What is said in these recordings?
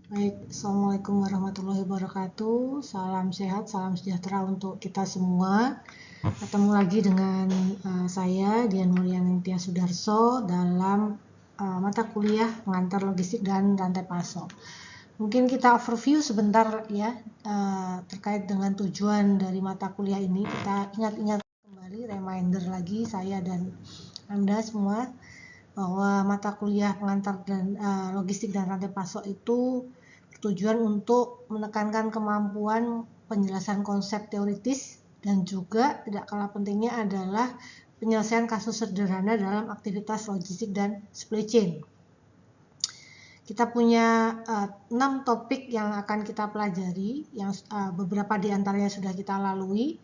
Baik, Assalamualaikum warahmatullahi wabarakatuh. Salam sehat, salam sejahtera untuk kita semua. Ketemu lagi dengan saya, Dian Mulyanintya Sudarso, dalam mata kuliah pengantar logistik dan rantai pasok. Mungkin kita overview sebentar ya, terkait dengan tujuan dari mata kuliah ini. Kita ingat-ingat kembali, reminder lagi saya dan Anda semua, bahwa mata kuliah pengantar dan logistik dan rantai pasok itu bertujuan untuk menekankan kemampuan penjelasan konsep teoritis dan juga tidak kalah pentingnya adalah penyelesaian kasus sederhana dalam aktivitas logistik dan supply chain. Kita punya 6 topik yang akan kita pelajari, yang beberapa di antaranya sudah kita lalui.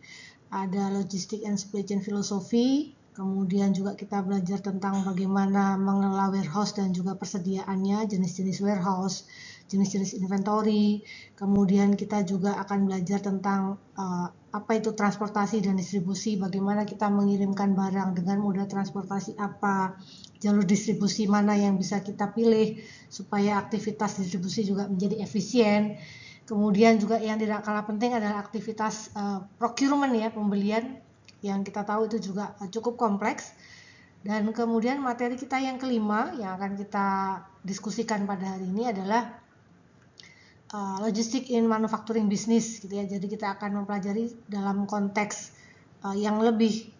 Ada logistik and supply chain filosofi, kemudian juga kita belajar tentang bagaimana mengelola warehouse dan juga persediaannya, jenis-jenis warehouse, jenis-jenis inventory. Kemudian kita juga akan belajar tentang apa itu transportasi dan distribusi, bagaimana kita mengirimkan barang dengan moda transportasi apa, jalur distribusi mana yang bisa kita pilih supaya aktivitas distribusi juga menjadi efisien. Kemudian juga yang tidak kalah penting adalah aktivitas procurement ya, pembelian, yang kita tahu itu juga cukup kompleks. Dan kemudian materi kita yang kelima yang akan kita diskusikan pada hari ini adalah logistik in manufacturing business gitu ya. Jadi kita akan mempelajari dalam konteks yang lebih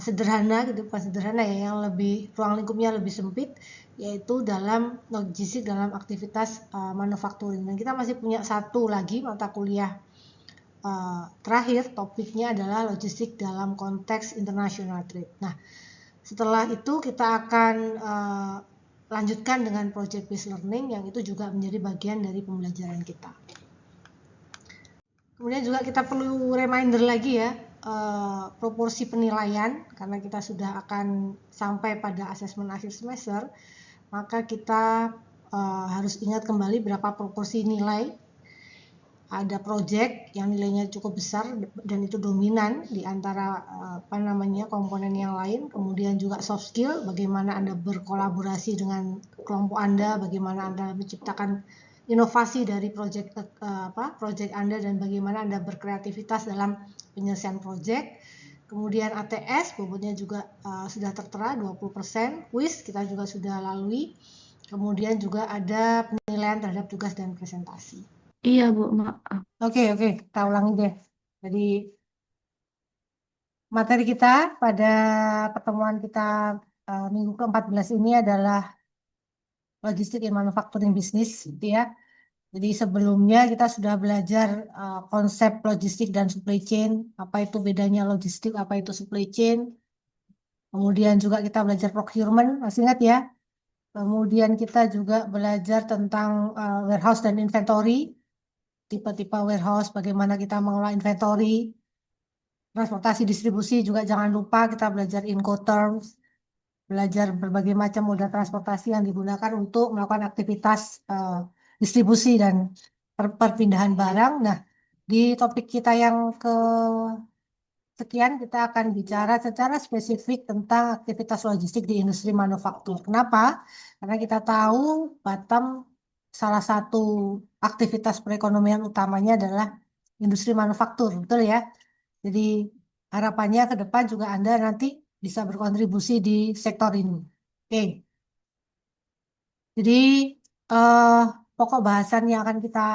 sederhana gitu, bukan sederhana ya, yang lebih ruang lingkupnya lebih sempit, yaitu dalam logistik dalam aktivitas manufacturing. Dan kita masih punya satu lagi mata kuliah terakhir, topiknya adalah logistik dalam konteks international trade. Nah, setelah itu kita akan lanjutkan dengan project based learning, yang itu juga menjadi bagian dari pembelajaran kita. Kemudian juga kita perlu reminder lagi ya, proporsi penilaian, karena kita sudah akan sampai pada asesmen akhir semester, maka kita harus ingat kembali berapa proporsi nilai. Ada project yang nilainya cukup besar dan itu dominan di antara komponen yang lain. Kemudian juga soft skill, bagaimana Anda berkolaborasi dengan kelompok Anda, bagaimana Anda menciptakan inovasi dari project Anda, dan bagaimana Anda berkreativitas dalam penyelesaian project. Kemudian ATS bobotnya juga sudah tertera 20%, quiz kita juga sudah lalui. Kemudian juga ada penilaian terhadap tugas dan presentasi. Iya, Bu, maaf. Oke, kita ulangi deh. Jadi materi kita pada pertemuan kita minggu ke-14 ini adalah logistik in manufacturing business gitu ya. Jadi sebelumnya kita sudah belajar konsep logistik dan supply chain, apa itu bedanya logistik, apa itu supply chain. Kemudian juga kita belajar procurement, masih ingat ya? Kemudian kita juga belajar tentang warehouse dan inventory, tipe-tipe warehouse, bagaimana kita mengelola inventory. Transportasi distribusi juga jangan lupa kita belajar Incoterms, belajar berbagai macam moda transportasi yang digunakan untuk melakukan aktivitas distribusi dan perpindahan barang. Nah, di topik kita yang sekian kita akan bicara secara spesifik tentang aktivitas logistik di industri manufaktur. Kenapa? Karena kita tahu Batam salah satu aktivitas perekonomian utamanya adalah industri manufaktur, betul ya? Jadi harapannya ke depan juga Anda nanti bisa berkontribusi di sektor ini. Oke, jadi eh, pokok bahasan yang akan kita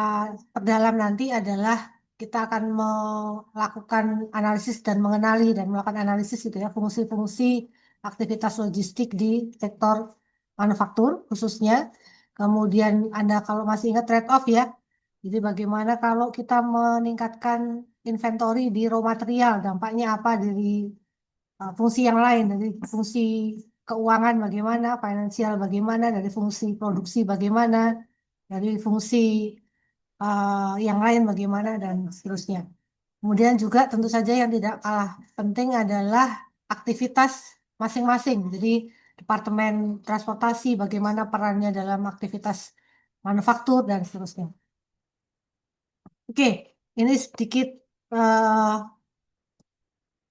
perdalam nanti adalah kita akan melakukan analisis dan mengenali dan melakukan analisis gitu ya, fungsi-fungsi aktivitas logistik di sektor manufaktur khususnya. Kemudian Anda kalau masih ingat trade-off ya, jadi bagaimana kalau kita meningkatkan inventory di raw material, dampaknya apa dari fungsi yang lain, dari fungsi keuangan bagaimana, finansial bagaimana, dari fungsi produksi bagaimana, dari fungsi yang lain bagaimana, dan seterusnya. Kemudian juga tentu saja yang tidak kalah penting adalah aktivitas masing-masing. Jadi Departemen Transportasi bagaimana perannya dalam aktivitas manufaktur dan seterusnya. Oke, ini sedikit uh,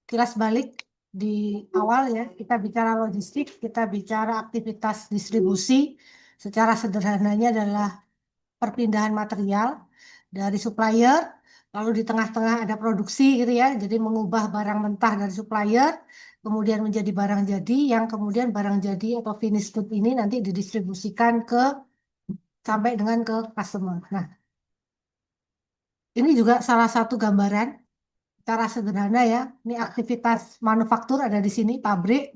kilas balik di awal ya. Kita bicara logistik, kita bicara aktivitas distribusi. Secara sederhananya adalah perpindahan material dari supplier, lalu di tengah-tengah ada produksi gitu ya. Jadi mengubah barang mentah dari supplier, kemudian menjadi barang jadi, yang kemudian barang jadi atau finished good ini nanti didistribusikan ke sampai dengan ke customer. Nah, ini juga salah satu gambaran cara sederhana ya. Ini aktivitas manufaktur ada di sini, pabrik.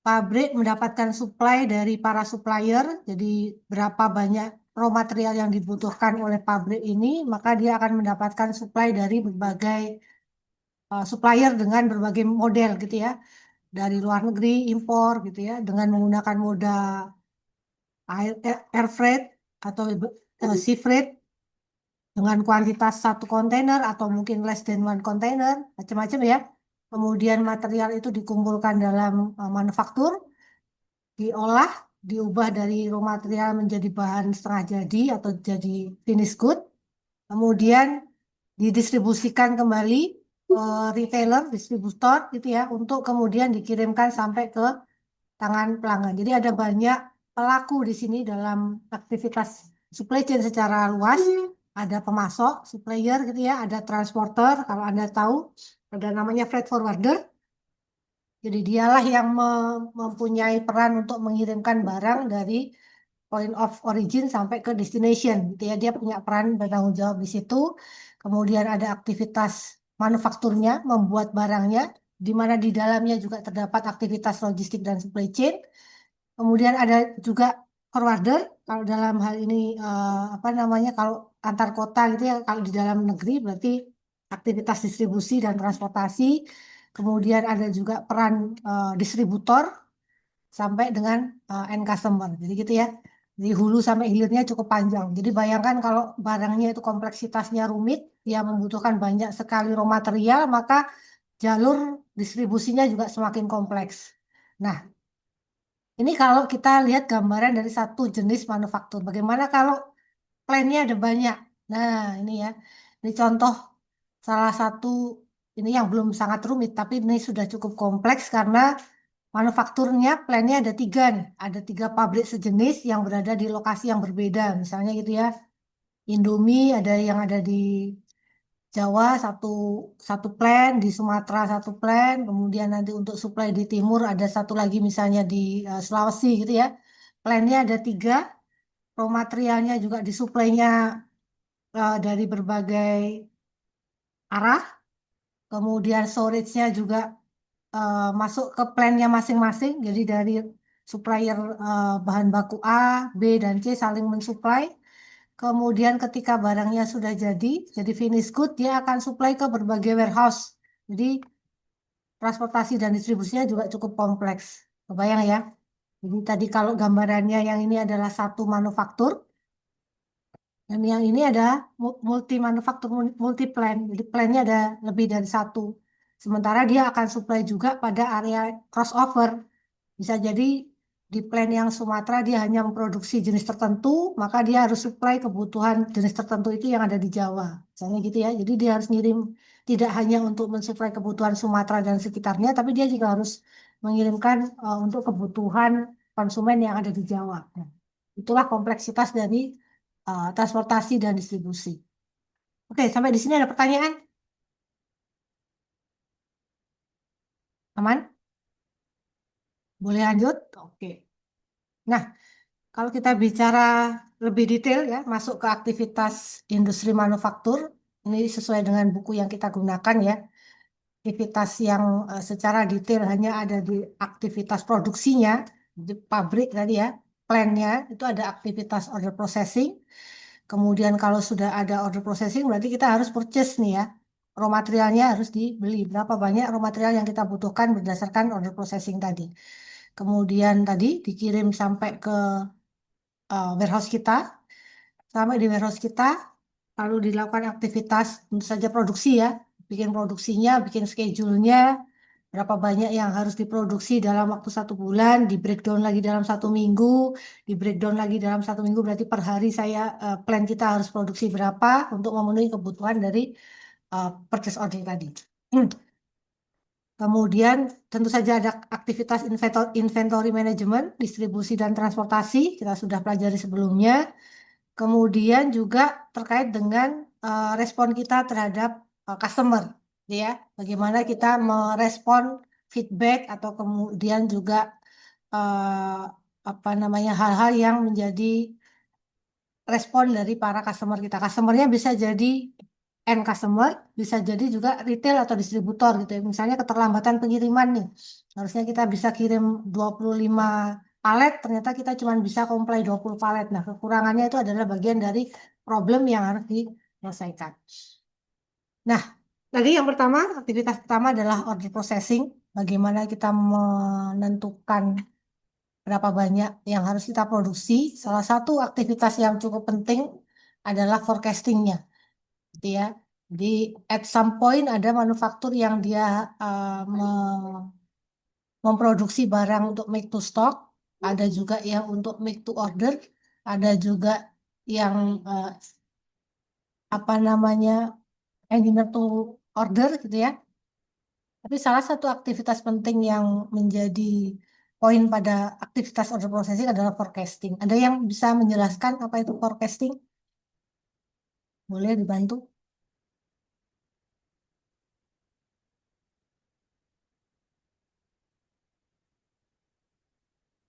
Pabrik mendapatkan supply dari para supplier, jadi berapa banyak raw material yang dibutuhkan oleh pabrik ini, maka dia akan mendapatkan supply dari berbagai supplier dengan berbagai model gitu ya, dari luar negeri, impor gitu ya, dengan menggunakan moda air freight atau sea freight dengan kuantitas satu kontainer atau mungkin less than one kontainer, macam-macam ya. Kemudian material itu dikumpulkan dalam manufaktur, diolah, diubah dari raw material menjadi bahan setengah jadi atau jadi finished good, kemudian didistribusikan kembali ke retailer, distributor gitu ya, untuk kemudian dikirimkan sampai ke tangan pelanggan. Jadi ada banyak pelaku di sini dalam aktivitas supply chain secara luas. Ada pemasok, supplier gitu ya, ada transporter, kalau Anda tahu, ada namanya freight forwarder. Jadi dialah yang mempunyai peran untuk mengirimkan barang dari point of origin sampai ke destination gitu ya. Dia punya peran bertanggung jawab di situ. Kemudian ada aktivitas manufakturnya, membuat barangnya, di mana di dalamnya juga terdapat aktivitas logistik dan supply chain. Kemudian ada juga forwarder, kalau dalam hal ini apa namanya, kalau antar kota gitu ya, kalau di dalam negeri berarti aktivitas distribusi dan transportasi. Kemudian ada juga peran distributor sampai dengan end customer. Jadi gitu ya. Di hulu sampai hilirnya cukup panjang. Jadi bayangkan kalau barangnya itu kompleksitasnya rumit, ya membutuhkan banyak sekali raw material, maka jalur distribusinya juga semakin kompleks. Nah, ini kalau kita lihat gambaran dari satu jenis manufaktur. Bagaimana kalau plannya ada banyak? Nah, ini ya. Ini contoh salah satu, ini yang belum sangat rumit, tapi ini sudah cukup kompleks karena manufakturnya plannya ada tiga nih. Ada tiga pabrik sejenis yang berada di lokasi yang berbeda. Misalnya gitu ya. Indomie ada yang ada di Jawa satu satu plan, di Sumatera satu plan, kemudian nanti untuk supply di timur ada satu lagi misalnya di Sulawesi gitu ya. Plannya ada tiga, raw materialnya juga disuplainya dari berbagai arah, kemudian storage-nya juga masuk ke plannya masing-masing. Jadi dari supplier bahan baku A, B, dan C saling mensuplai. Kemudian ketika barangnya sudah jadi finished good, dia akan supply ke berbagai warehouse. Jadi transportasi dan distribusinya juga cukup kompleks. Kebayang ya? Jadi tadi kalau gambarannya yang ini adalah satu manufaktur, dan yang ini ada multi manufaktur, multi plan. Jadi plannya ada lebih dari satu. Sementara dia akan supply juga pada area crossover. Bisa jadi di plan yang Sumatera dia hanya memproduksi jenis tertentu, maka dia harus supply kebutuhan jenis tertentu itu yang ada di Jawa. Misalnya gitu ya. Jadi dia harus ngirim tidak hanya untuk mensuplai kebutuhan Sumatera dan sekitarnya, tapi dia juga harus mengirimkan untuk kebutuhan konsumen yang ada di Jawa. Nah, itulah kompleksitas dari transportasi dan distribusi. Oke, sampai di sini ada pertanyaan? Aman? Boleh lanjut? Oke. Nah, kalau kita bicara lebih detail ya, masuk ke aktivitas industri manufaktur, ini sesuai dengan buku yang kita gunakan ya. Aktivitas yang secara detail hanya ada di aktivitas produksinya, di pabrik tadi ya, plannya itu ada aktivitas order processing. Kemudian kalau sudah ada order processing, berarti kita harus purchase nih ya. Raw materialnya harus dibeli. Berapa banyak raw material yang kita butuhkan berdasarkan order processing tadi. Kemudian tadi dikirim sampai ke warehouse kita, sampai di warehouse kita, lalu dilakukan aktivitas tentu saja produksi ya, bikin produksinya, bikin schedule-nya, berapa banyak yang harus diproduksi dalam waktu satu bulan, di breakdown lagi dalam satu minggu, di breakdown lagi dalam satu minggu, berarti per hari plan kita harus produksi berapa untuk memenuhi kebutuhan dari purchase order tadi. Kemudian tentu saja ada aktivitas inventory management, distribusi dan transportasi, kita sudah pelajari sebelumnya. kemudian juga terkait dengan respon kita terhadap customer, ya. Bagaimana kita merespon feedback atau kemudian juga eh, apa namanya hal-hal yang menjadi respon dari para customer kita. Customernya bisa jadi end customer, bisa jadi juga retail atau distributor gitu ya. Misalnya keterlambatan pengiriman nih. Harusnya kita bisa kirim 25 palet, ternyata kita cuma bisa comply 20 palet. Nah, kekurangannya itu adalah bagian dari problem yang harus diselesaikan. Nah, tadi yang pertama, aktivitas pertama adalah order processing. Bagaimana kita menentukan berapa banyak yang harus kita produksi. Salah satu aktivitas yang cukup penting adalah forecastingnya, gitu ya. Jadi at some point ada manufaktur yang dia memproduksi barang untuk make to stock, ada juga yang untuk make to order, ada juga yang apa namanya engineer to order gitu ya. Tapi salah satu aktivitas penting yang menjadi poin pada aktivitas order processing adalah forecasting. Ada yang bisa menjelaskan apa itu forecasting? Boleh dibantu?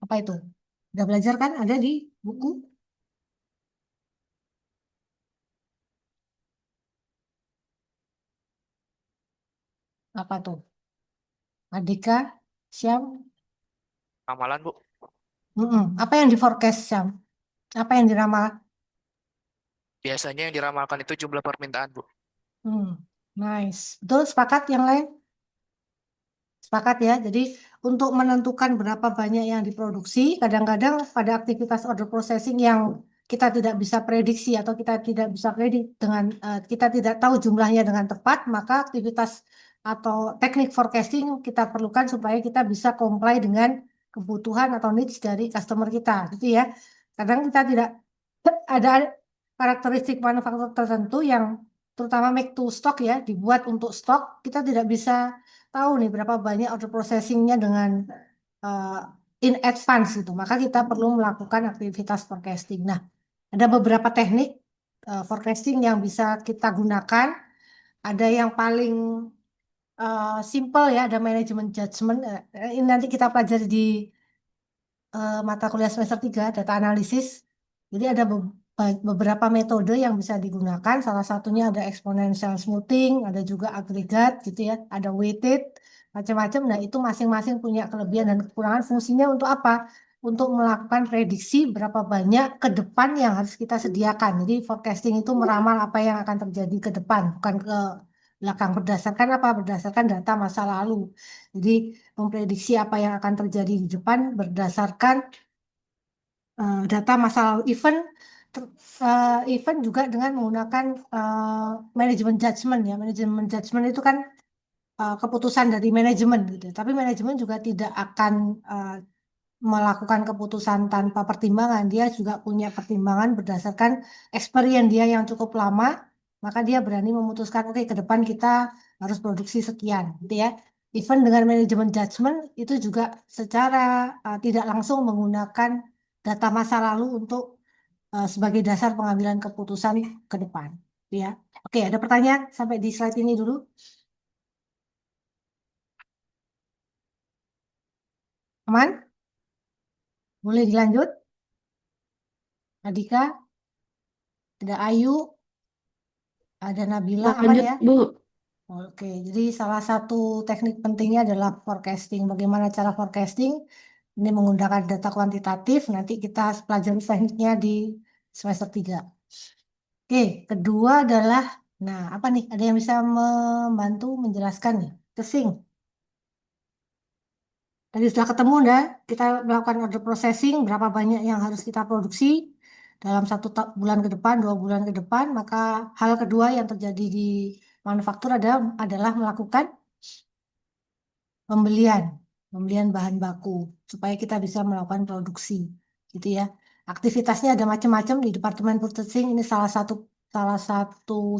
Apa itu? Udah belajar kan? Ada di buku? Apa tuh? Adika, Syam? Ramalan, Bu. Mm-mm. Apa yang di forecast, Syam? Apa yang diramal? Biasanya yang diramalkan itu jumlah permintaan, Bu. Hmm. Nice. Betul, sepakat yang lain? Sepakat ya. Jadi untuk menentukan berapa banyak yang diproduksi, kadang-kadang pada aktivitas order processing yang kita tidak bisa prediksi atau kita tidak bisa predik dengan kita tidak tahu jumlahnya dengan tepat, maka aktivitas atau teknik forecasting kita perlukan supaya kita bisa comply dengan kebutuhan atau needs dari customer kita, gitu ya. Kadang kita tidak ada karakteristik manufaktur tertentu yang terutama make to stock ya, dibuat untuk stok, kita tidak bisa tahu nih berapa banyak order processingnya dengan uh, in advance gitu. Maka kita perlu melakukan aktivitas forecasting. Nah, ada beberapa teknik forecasting yang bisa kita gunakan. Ada yang paling simple ya, ada management judgment. Ini nanti kita pelajari di mata kuliah semester 3 data analisis. Jadi ada beberapa metode yang bisa digunakan. Salah satunya ada exponential smoothing, ada juga agregat gitu ya, ada weighted, macam-macam. Nah, itu masing-masing punya kelebihan dan kekurangan. Fungsinya untuk apa? Untuk melakukan prediksi berapa banyak ke depan yang harus kita sediakan. Jadi forecasting itu meramal apa yang akan terjadi ke depan, bukan ke belakang. Berdasarkan apa? Berdasarkan data masa lalu. Jadi memprediksi apa yang akan terjadi di depan berdasarkan data masa lalu. Event juga dengan menggunakan manajemen judgment ya. Manajemen judgment itu kan keputusan dari manajemen gitu. Tapi manajemen juga tidak akan melakukan keputusan tanpa pertimbangan. Dia juga punya pertimbangan berdasarkan experience dia yang cukup lama, maka dia berani memutuskan, oke, ke depan kita harus produksi sekian, gitu ya. Even dengan manajemen judgment itu juga secara tidak langsung menggunakan data masa lalu untuk sebagai dasar pengambilan keputusan ke depan, gitu ya. Oke, ada pertanyaan sampai di slide ini dulu. Aman? Boleh dilanjut? Adika, ada Ayu, ada Nabila, aman Lanjut, ya? Bu. Oke, jadi salah satu teknik pentingnya adalah forecasting. Bagaimana cara forecasting? Ini menggunakan data kuantitatif. Nanti kita pelajari tekniknya di semester 3. Oke, kedua adalah, nah apa nih? Ada yang bisa membantu menjelaskan nih? Casing. Tadi sudah ketemu dah, kita melakukan order processing, berapa banyak yang harus kita produksi dalam bulan ke depan, 2 bulan ke depan. Maka hal kedua yang terjadi di manufaktur adalah melakukan pembelian, pembelian bahan baku supaya kita bisa melakukan produksi, gitu ya. Aktivitasnya ada macam-macam di Departemen Purchasing. Ini salah satu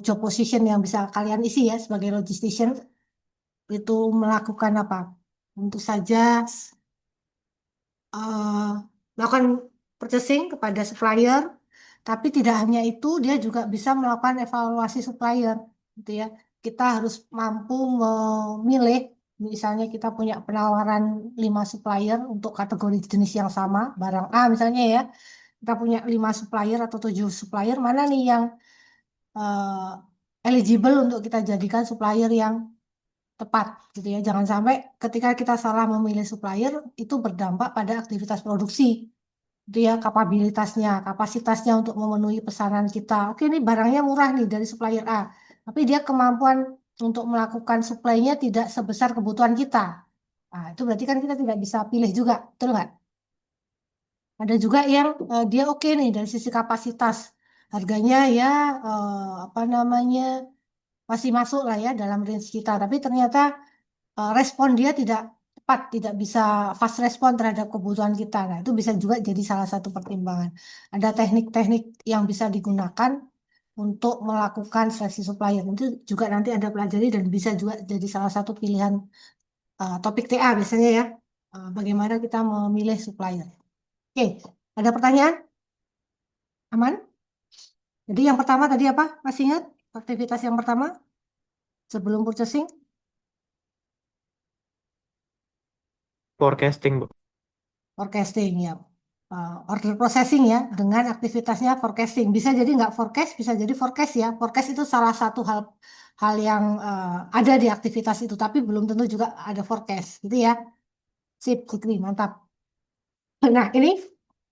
job position yang bisa kalian isi ya sebagai logistician, itu melakukan apa? Tentu saja eh, melakukan purchasing kepada supplier, Tapi tidak hanya itu, dia juga bisa melakukan evaluasi supplier, gitu ya. Kita harus mampu memilih, misalnya kita punya penawaran 5 supplier untuk kategori jenis yang sama, barang A misalnya ya. Kita punya 5 supplier atau 7 supplier, mana nih yang eligible untuk kita jadikan supplier yang tepat, gitu ya. Jangan sampai ketika kita salah memilih supplier, itu berdampak pada aktivitas produksi. Itu ya kapabilitasnya, kapasitasnya untuk memenuhi pesanan kita. Oke, ini barangnya murah nih dari supplier A, tapi dia kemampuan untuk melakukan supply-nya tidak sebesar kebutuhan kita. Nah, itu berarti kan kita tidak bisa pilih juga, betul nggak? Ada juga yang dia oke nih dari sisi kapasitas, harganya ya apa namanya masih masuk lah ya dalam range kita, tapi ternyata respon dia tidak cepat, tidak bisa fast respon terhadap kebutuhan kita. Nah, itu bisa juga jadi salah satu pertimbangan. Ada teknik-teknik yang bisa digunakan untuk melakukan seleksi supplier. Itu juga nanti Anda pelajari dan bisa juga jadi salah satu pilihan topik TA biasanya ya. Bagaimana kita memilih supplier. Oke, ada pertanyaan? Aman? Jadi yang pertama tadi apa? Masih ingat aktivitas yang pertama sebelum purchasing? Forecasting, Bu. Forecasting ya. Order processing ya dengan aktivitasnya forecasting. Bisa jadi nggak forecast, bisa jadi forecast ya. Forecast itu salah satu hal hal yang ada di aktivitas itu, tapi belum tentu juga ada forecast gitu ya. Sip, Fikri, mantap. Nah, ini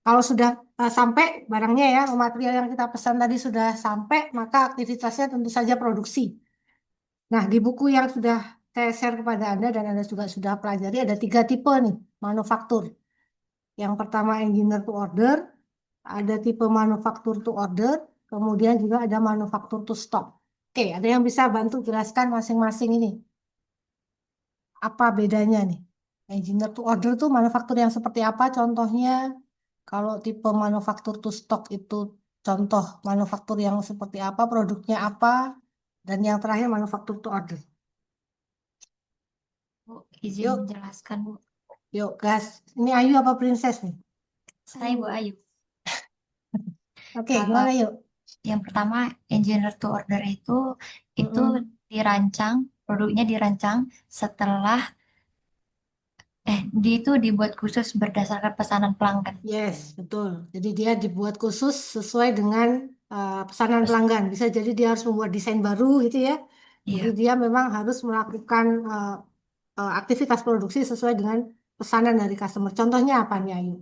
kalau sudah sampai barangnya ya, material yang kita pesan tadi sudah sampai, maka aktivitasnya tentu saja produksi. Nah, di buku yang sudah saya share kepada Anda dan Anda juga sudah pelajari, ada 3 tipe nih manufaktur. Yang pertama engineer to order, ada tipe manufaktur to order, kemudian juga ada manufaktur to stock. Oke, ada yang bisa bantu jelaskan masing-masing ini. Apa bedanya nih? Engineer to order tuh manufaktur yang seperti apa contohnya? Kalau tipe manufaktur to stock itu contoh manufaktur yang seperti apa, produknya apa? Dan yang terakhir manufaktur to order. Bu, izin Yuk, menjelaskan, Bu. yuk gas. Ini Ayu apa Princess nih? Saya Bu Ayu. Oke, Kalau gimana yuk? yang pertama, engineer to order itu Mm-mm. dirancang, produknya dirancang setelah itu dibuat khusus berdasarkan pesanan pelanggan. Yes, betul. Jadi dia dibuat khusus sesuai dengan pesanan pelanggan. Bisa jadi dia harus membuat desain baru gitu ya. Jadi Iya, dia memang harus melakukan aktivitas produksi sesuai dengan pesanan dari customer. Contohnya apa nih Ayu?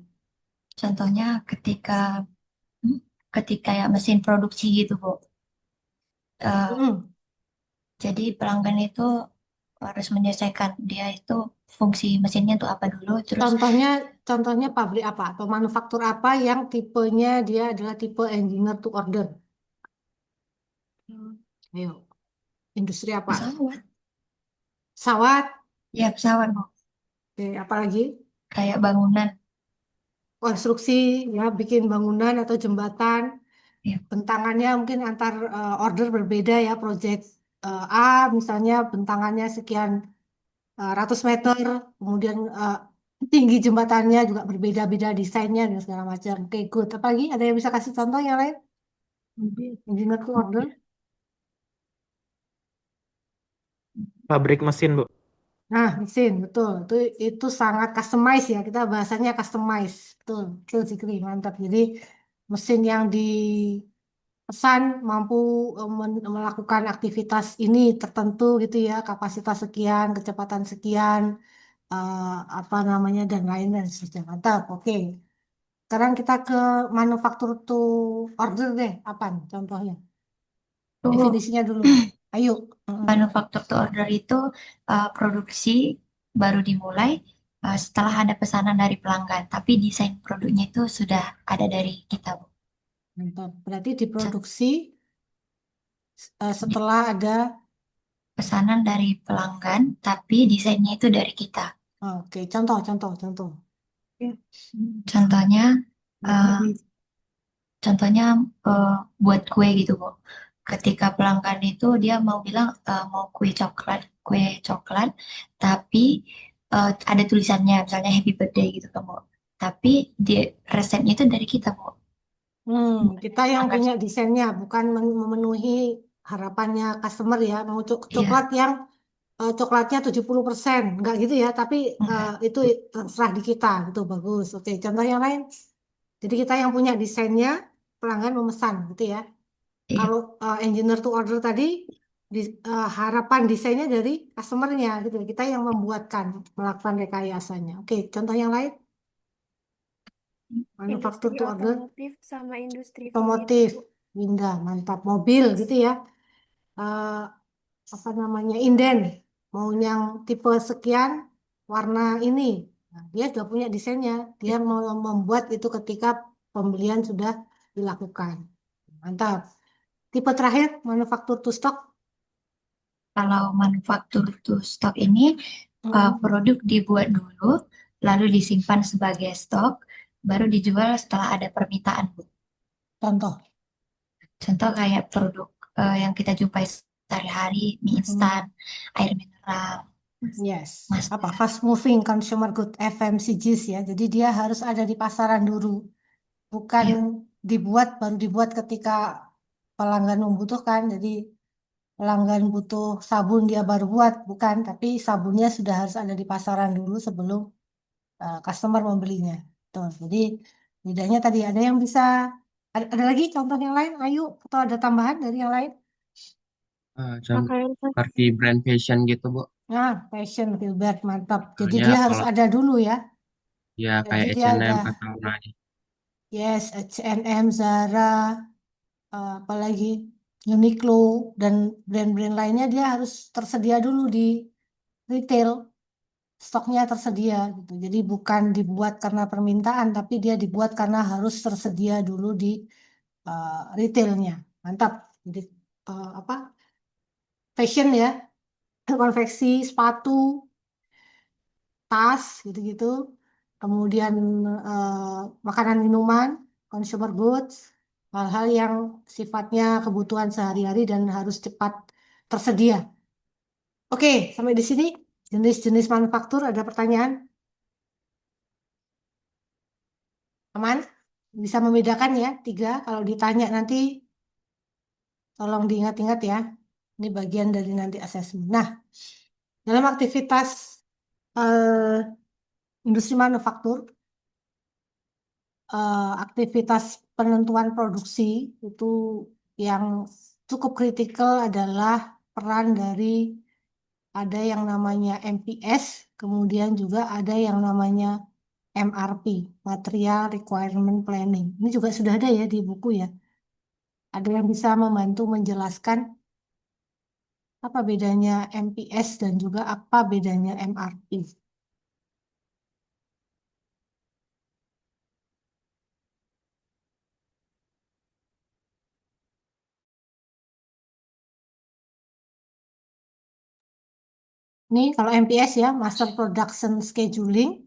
contohnya hmm, ketika ya mesin produksi gitu, Bu. Eh, Mm-mm. jadi pelanggan itu harus menyelesaikan dia itu fungsi mesinnya untuk apa dulu, terus Contohnya, contohnya pabrik apa atau manufaktur apa yang tipenya dia adalah tipe engineer to order? Ayo, industri apa? pesawat. Pesawat, Ya, pesawat, Bu. oke, apalagi? Kayak bangunan. Konstruksi, ya, bikin bangunan atau jembatan. Ya, Bentangannya mungkin antar order berbeda ya, project A misalnya bentangannya sekian ratus meter, kemudian tinggi jembatannya juga berbeda-beda desainnya dan segala macam. Oke, good. Apa lagi? Ada yang bisa kasih contoh yang lain? Engineer to order. Pabrik mesin, Bu. Nah, mesin, betul. Itu sangat customize ya. Kita bahasanya customize. Betul, betul Zikri, mantap. Jadi mesin yang dipesan mampu melakukan aktivitas ini tertentu gitu ya, kapasitas sekian, kecepatan sekian, apa namanya dan lain dan seterusnya. Mantap. Oke. Sekarang kita ke manufaktur to order deh. Apa nih contohnya? itu Definisinya dulu. Ayo. Mm-mm. manufaktur to order itu produksi baru dimulai setelah ada pesanan dari pelanggan, tapi desain produknya itu sudah ada dari kita, Bu. Mantap. Berarti Set- diproduksi di- setelah ada. Pesanan dari pelanggan, tapi desainnya itu dari kita. Oke, contoh, contoh, contoh. Contohnya, eh, contohnya buat kue gitu, Bu. Ketika pelanggan itu dia mau bilang mau kue coklat, tapi ada tulisannya misalnya Happy Birthday gitu kan, Bu. Tapi di resepnya itu dari kita, Bu. Kita yang punya desainnya, bukan memenuhi harapannya customer ya. Mau Iya, coklat yang coklatnya 70%, enggak gitu ya, tapi enggak. itu terserah di kita, gitu, bagus. Oke, contoh yang lain. Jadi kita yang punya desainnya, pelanggan memesan, gitu ya. Iya, Kalau engineer to order tadi, harapan desainnya dari customernya, gitu. Kita yang membuatkan, melakukan rekayasanya. Oke, contoh yang lain, manufaktur Industri to order, otomotif sama industri otomotif, furnitur, Bu. Winda, mantap, mobil, gitu ya. Eh, apa namanya, inden, mau yang tipe sekian, warna ini. Nah, dia sudah punya desainnya, dia mau membuat itu ketika pembelian sudah dilakukan. Mantap. Tipe terakhir, manufaktur to stock. kalau manufaktur to stock ini Mm-mm. produk dibuat dulu, lalu disimpan sebagai stok, baru dijual setelah ada permintaan, Bu. Contoh. Contoh kayak produk yang kita jumpai sehari-hari, mie Mm, instan, air mineral, yes. Apa masker. fast moving consumer good FMCGs ya. Jadi dia harus ada di pasaran dulu, bukan Ya, baru dibuat ketika pelanggan membutuhkan. Jadi pelanggan butuh sabun dia baru buat, bukan, tapi sabunnya sudah harus ada di pasaran dulu sebelum customer membelinya. Tuh, jadi bedanya tadi ada yang bisa, ada lagi contoh yang lain, ayo, atau ada tambahan dari yang lain? Pakaian Seperti brand fashion gitu, Bu. Nah, fashion Gilbert, mantap. Jadi Soalnya dia harus kalau ada dulu ya. ya Jadi kayak dia ada, H&M atau Nike. yes, H&M, Zara, apalagi Uniqlo, dan brand-brand lainnya dia harus tersedia dulu di retail, stoknya tersedia gitu. Jadi bukan dibuat karena permintaan, tapi dia dibuat karena harus tersedia dulu di retailnya. Mantap. Jadi apa? Fashion ya, konveksi, sepatu, tas, gitu-gitu. Kemudian makanan minuman, consumer goods, hal-hal yang sifatnya kebutuhan sehari-hari dan harus cepat tersedia. Oke, sampai di sini jenis-jenis manufaktur ada pertanyaan? Aman? Bisa membedakan ya, tiga. Kalau ditanya nanti, tolong diingat-ingat ya. Ini bagian dari nanti asesmen. Nah, dalam aktivitas eh, industri manufaktur, aktivitas penentuan produksi itu yang cukup kritikal adalah peran dari ada yang namanya MPS, kemudian juga ada yang namanya MRP, Material Requirement Planning. Ini juga sudah ada ya di buku ya. Ada yang bisa membantu menjelaskan apa bedanya MPS dan juga apa bedanya MRP. Ini kalau MPS ya, Master Production Scheduling,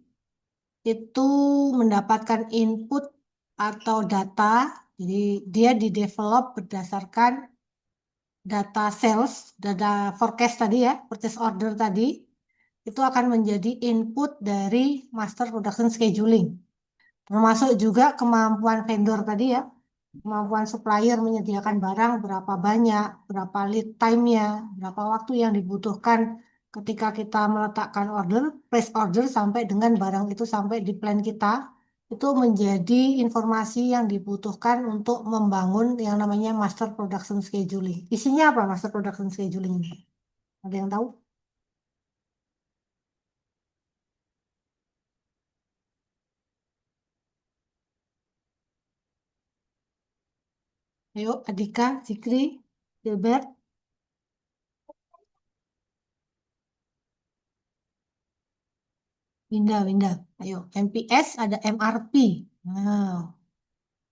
itu mendapatkan input atau data, jadi dia didevelop berdasarkan data sales, data forecast tadi ya, purchase order tadi, itu akan menjadi input dari master production scheduling. Termasuk juga kemampuan vendor tadi ya, kemampuan supplier menyediakan barang berapa banyak, berapa lead time-nya, berapa waktu yang dibutuhkan ketika kita meletakkan order, place order sampai dengan barang itu sampai di plan kita, itu menjadi informasi yang dibutuhkan untuk membangun yang namanya master production scheduling. Isinya apa master production scheduling ini? Ada yang tahu? Ayo, Adika, Zikri, Gilbert, Winda, Winda. Ayo, MPS ada MRP. Nah,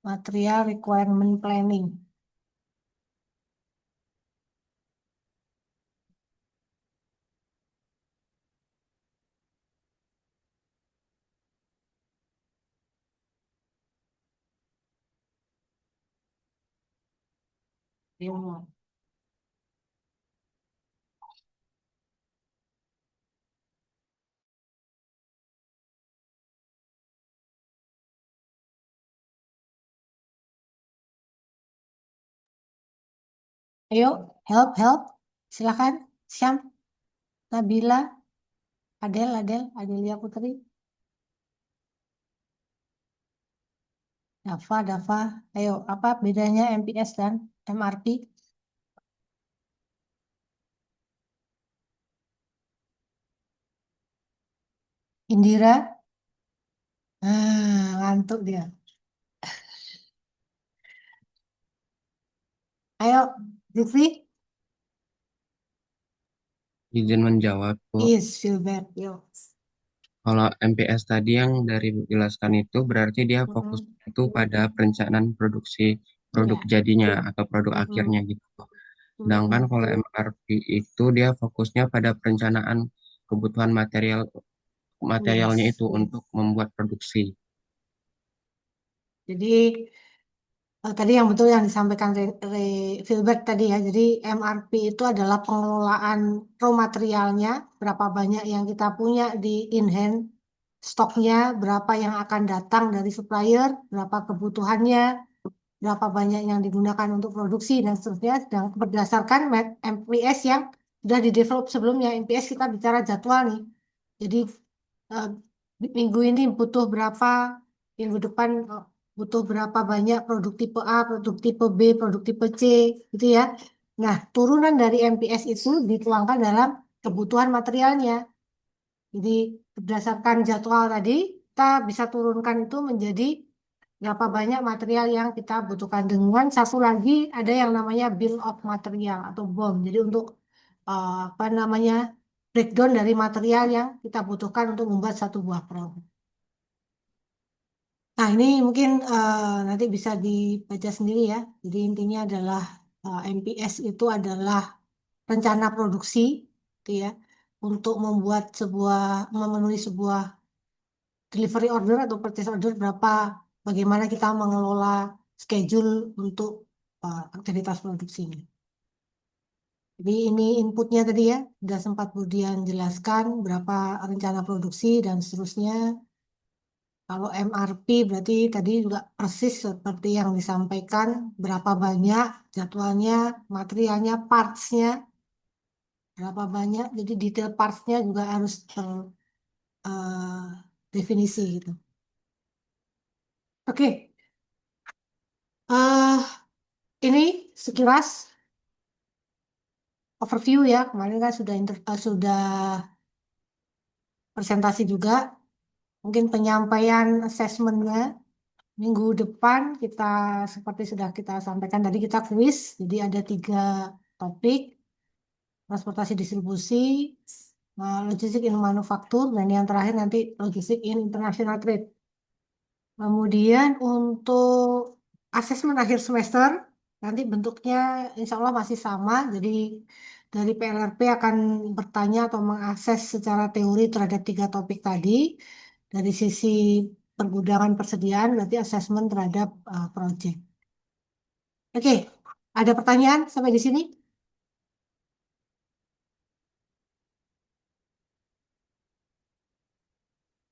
Material Requirement Planning. Ya. Ayo, help. Silakan. Syam, Nabila, Adelia Putri, Dava. Ayo, apa bedanya MPS dan MRP? Indira, ngantuk dia. Ayo, Lutfi, Izin menjawab, Bu. Filbert, yo. Kalau MPS tadi yang dari Bu jelaskan itu berarti dia fokus itu pada perencanaan produksi produk Ya. jadinya atau produk Mm-mm. akhirnya gitu. Sedangkan kalau MRP itu dia fokusnya pada perencanaan kebutuhan materialnya Yes. itu untuk membuat produksi. Jadi tadi yang betul yang disampaikan Filbert tadi ya. Jadi MRP itu adalah pengelolaan raw materialnya, berapa banyak yang kita punya di in hand stoknya, berapa yang akan datang dari supplier, berapa kebutuhannya, berapa banyak yang digunakan untuk produksi dan seterusnya. Dan berdasarkan MPS yang sudah di-develop sebelumnya. MPS kita bicara jadwal nih. Jadi eh, minggu ini butuh berapa, minggu depan butuh berapa banyak produk tipe A, produk tipe B, produk tipe C, gitu ya. Nah, turunan dari MPS itu dituangkan dalam kebutuhan materialnya. Jadi berdasarkan jadwal tadi, kita bisa turunkan itu menjadi berapa banyak material yang kita butuhkan. Dengan satu lagi ada yang namanya bill of material atau BOM. Jadi untuk apa namanya breakdown dari material yang kita butuhkan untuk membuat satu buah produk. Nah, ini mungkin nanti bisa dibaca sendiri ya. Jadi intinya adalah MPS itu adalah rencana produksi, gitu ya, untuk membuat memenuhi sebuah delivery order atau purchase order bagaimana kita mengelola schedule untuk aktivitas produksinya. Jadi ini inputnya tadi ya, sudah sempat Budian jelaskan berapa rencana produksi dan seterusnya. Kalau MRP berarti tadi juga persis seperti yang disampaikan, berapa banyak jadwalnya, materialnya, partsnya, berapa banyak. Jadi detail partsnya juga harus terdefinisi gitu. Oke, eh ini sekilas overview ya. Kemarin kan sudah presentasi juga. Mungkin penyampaian assessmentnya minggu depan kita seperti sudah kita sampaikan tadi kita quiz. Jadi ada 3 topik. Transportasi distribusi, logistik in manufaktur, dan yang terakhir nanti logistik in international trade. Kemudian untuk asesmen akhir semester, nanti bentuknya insya Allah masih sama, jadi dari PLRP akan bertanya atau mengakses secara teori terhadap 3 topik tadi, dari sisi pergudangan persediaan, berarti asesmen terhadap project. Oke, ada pertanyaan sampai di sini?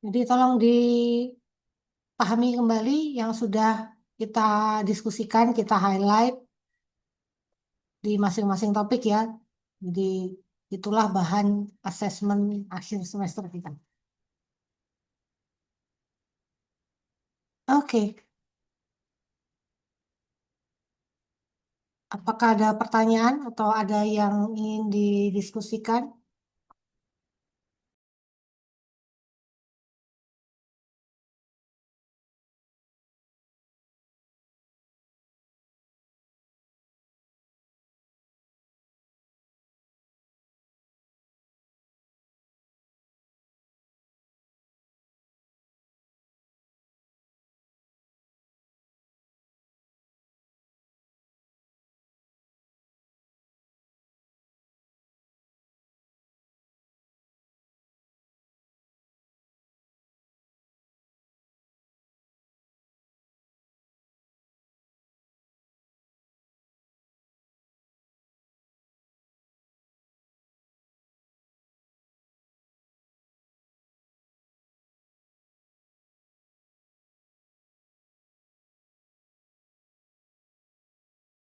Jadi tolong dipahami kembali yang sudah kita diskusikan, kita highlight di masing-masing topik ya. Jadi itulah bahan asesmen akhir semester kita. Oke, apakah ada pertanyaan atau ada yang ingin didiskusikan?